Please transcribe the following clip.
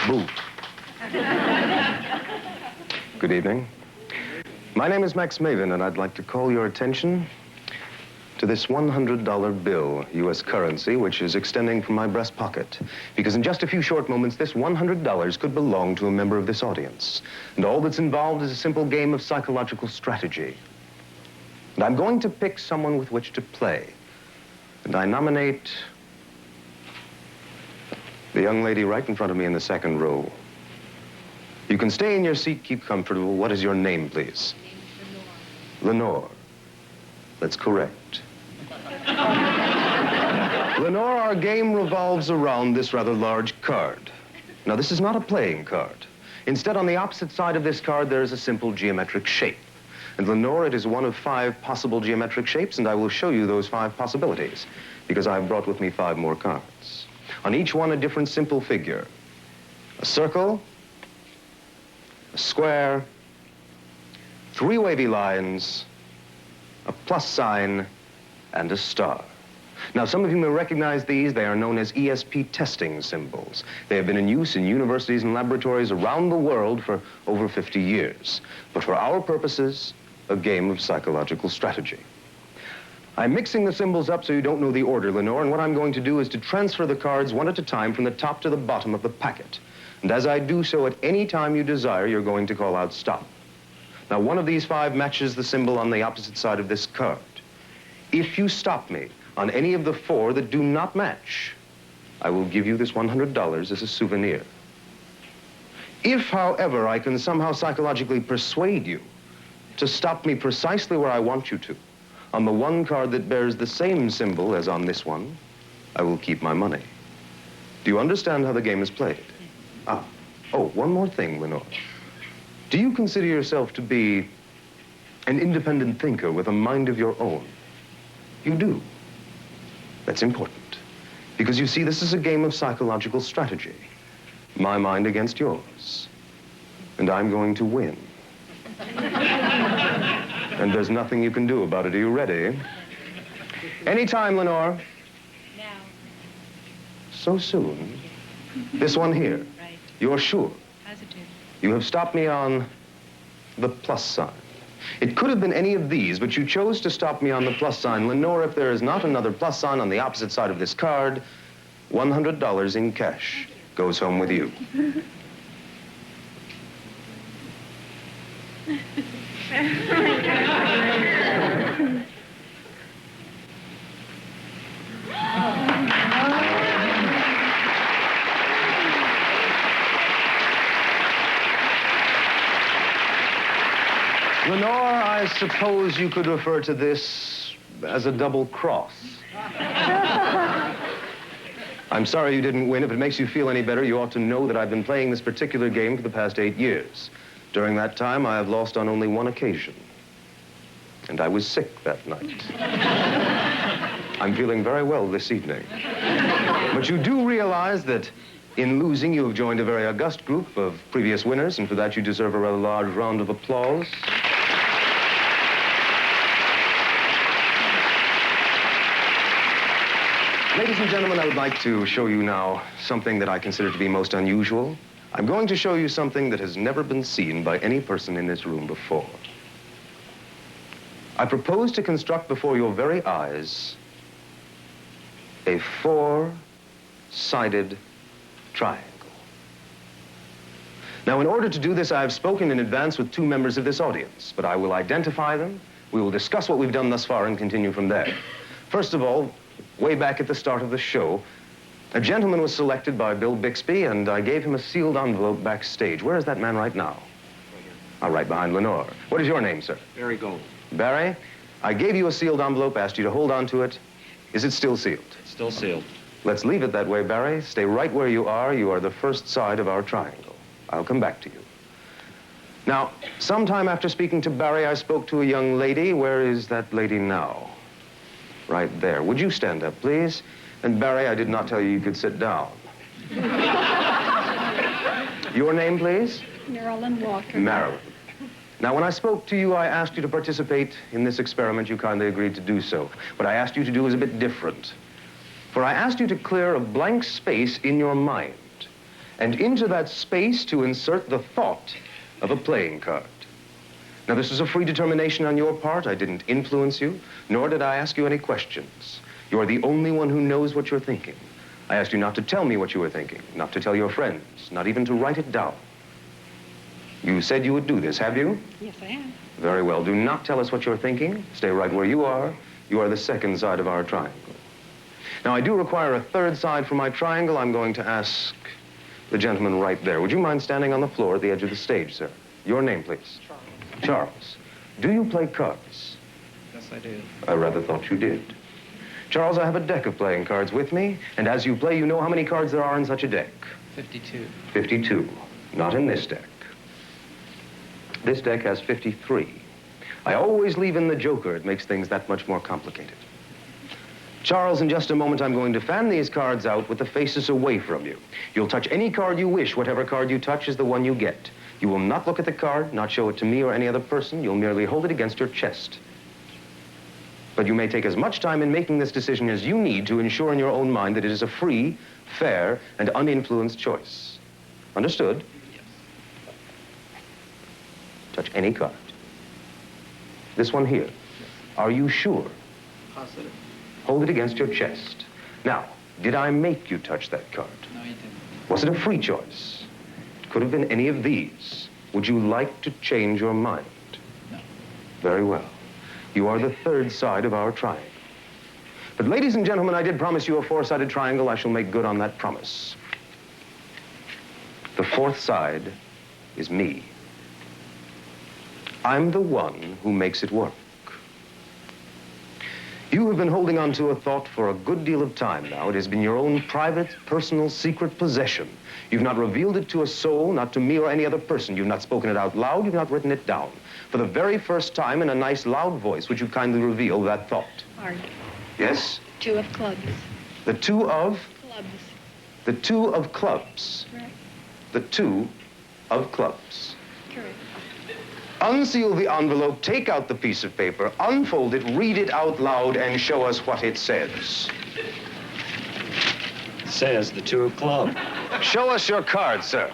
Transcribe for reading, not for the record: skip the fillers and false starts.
Boo. Good evening. My name is Max Maven, and I'd like to call your attention to this $100 bill, U.S. currency, which is extending from my breast pocket. Because in just a few short moments, this $100 could belong to a member of this audience. And all that's involved is a simple game of psychological strategy. And I'm going to pick someone with which to play. And I nominate the young lady right in front of me in the second row. You can stay in your seat, keep comfortable. What is your name, please? My name is Lenore. Lenore. That's correct. Lenore, our game revolves around this rather large card. Now, this is not a playing card. Instead, on the opposite side of this card, there is a simple geometric shape. And Lenore, it is one of 5 possible geometric shapes, and I will show you those 5 possibilities, because I've brought with me 5 more cards. On each one, a different simple figure. A circle, a square, 3 wavy lines, a plus sign, and a star. Now, some of you may recognize these. They are known as ESP testing symbols. They have been in use in universities and laboratories around the world for over 50 years. But for our purposes, a game of psychological strategy. I'm mixing the symbols up so you don't know the order, Lenore, and what I'm going to do is to transfer the cards one at a time from the top to the bottom of the packet. And as I do so, at any time you desire, you're going to call out stop. Now, one of these 5 matches the symbol on the opposite side of this card. If you stop me on any of the 4 that do not match, I will give you this $100 as a souvenir. If, however, I can somehow psychologically persuade you to stop me precisely where I want you to, on the one card that bears the same symbol as on this one, I will keep my money. Do you understand how the game is played? Ah, oh, one more thing, Lenore. Do you consider yourself to be an independent thinker with a mind of your own? You do. That's important. Because you see, this is a game of psychological strategy. My mind against yours. And I'm going to win. And there's nothing you can do about it. Are you ready? Anytime, Lenore. Now. So soon? This one here. Right. You're sure? Positive. You have stopped me on the plus sign. It could have been any of these, but you chose to stop me on the plus sign. Lenore, if there is not another plus sign on the opposite side of this card, $100 in cash goes home with you. Lenore, I suppose you could refer to this as a double cross. I'm sorry you didn't win. If it makes you feel any better, you ought to know that I've been playing this particular game for the past 8 years. During that time, I have lost on only 1 occasion. And I was sick that night. I'm feeling very well this evening. But you do realize that in losing, you have joined a very august group of previous winners, and for that you deserve a rather large round of applause. Ladies and gentlemen, I would like to show you now something that I consider to be most unusual. I'm going to show you something that has never been seen by any person in this room before. I propose to construct before your very eyes a 4-sided triangle. Now, in order to do this, I have spoken in advance with 2 members of this audience, but I will identify them, we will discuss what we've done thus far and continue from there. First of all, way back at the start of the show, a gentleman was selected by Bill Bixby, and I gave him a sealed envelope backstage. Where is that man right now? Right behind Lenore. What is your name, sir? Barry Gold. Barry, I gave you a sealed envelope, asked you to hold on to it. Is it still sealed? It's still sealed. Let's leave it that way, Barry. Stay right where you are. You are the first side of our triangle. I'll come back to you. Now, sometime after speaking to Barry, I spoke to a young lady. Where is that lady now? Right there. Would you stand up, please? And Barry, I did not tell you you could sit down. Your name, please? Marilyn Walker. Marilyn. Now, when I spoke to you, I asked you to participate in this experiment. You kindly agreed to do so. What I asked you to do was a bit different. For I asked you to clear a blank space in your mind and into that space to insert the thought of a playing card. Now, this is a free determination on your part. I didn't influence you, nor did I ask you any questions. You're the only one who knows what you're thinking. I asked you not to tell me what you were thinking, not to tell your friends, not even to write it down. You said you would do this, have you? Yes, I am. Very well. Do not tell us what you're thinking. Stay right where you are. You are the second side of our triangle. Now, I do require a third side for my triangle. I'm going to ask the gentleman right there. Would you mind standing on the floor at the edge of the stage, sir? Your name, please. Charles. Charles. Do you play cards? Yes, I do. I rather thought you did. Charles, I have a deck of playing cards with me, and as you play, you know how many cards there are in such a deck. 52. 52. Not in this deck. This deck has 53. I always leave in the joker. It makes things that much more complicated. Charles, in just a moment, I'm going to fan these cards out with the faces away from you. You'll touch any card you wish. Whatever card you touch is the one you get. You will not look at the card, not show it to me or any other person. You'll merely hold it against your chest. But you may take as much time in making this decision as you need to ensure in your own mind that it is a free, fair, and uninfluenced choice. Understood? Yes. Touch any card. This one here. Yes. Are you sure? Positive. Hold it against your chest. Now, did I make you touch that card? No, you didn't. Was it a free choice? It could have been any of these. Would you like to change your mind? No. Very well. You are the third side of our triangle. But ladies and gentlemen, I did promise you a four-sided triangle. I shall make good on that promise. The fourth side is me. I'm the one who makes it work. You have been holding on to a thought for a good deal of time now. It has been your own private, personal, secret possession. You've not revealed it to a soul, not to me or any other person. You've not spoken it out loud. You've not written it down. For the very first time, in a nice, loud voice, would you kindly reveal that thought? Art. Yes? 2 of clubs. The two of? Clubs. The two of clubs. Correct. The two of clubs. Correct. Unseal the envelope, take out the piece of paper, unfold it, read it out loud, and show us what it says. Says the 2 of club. Show us your card, sir.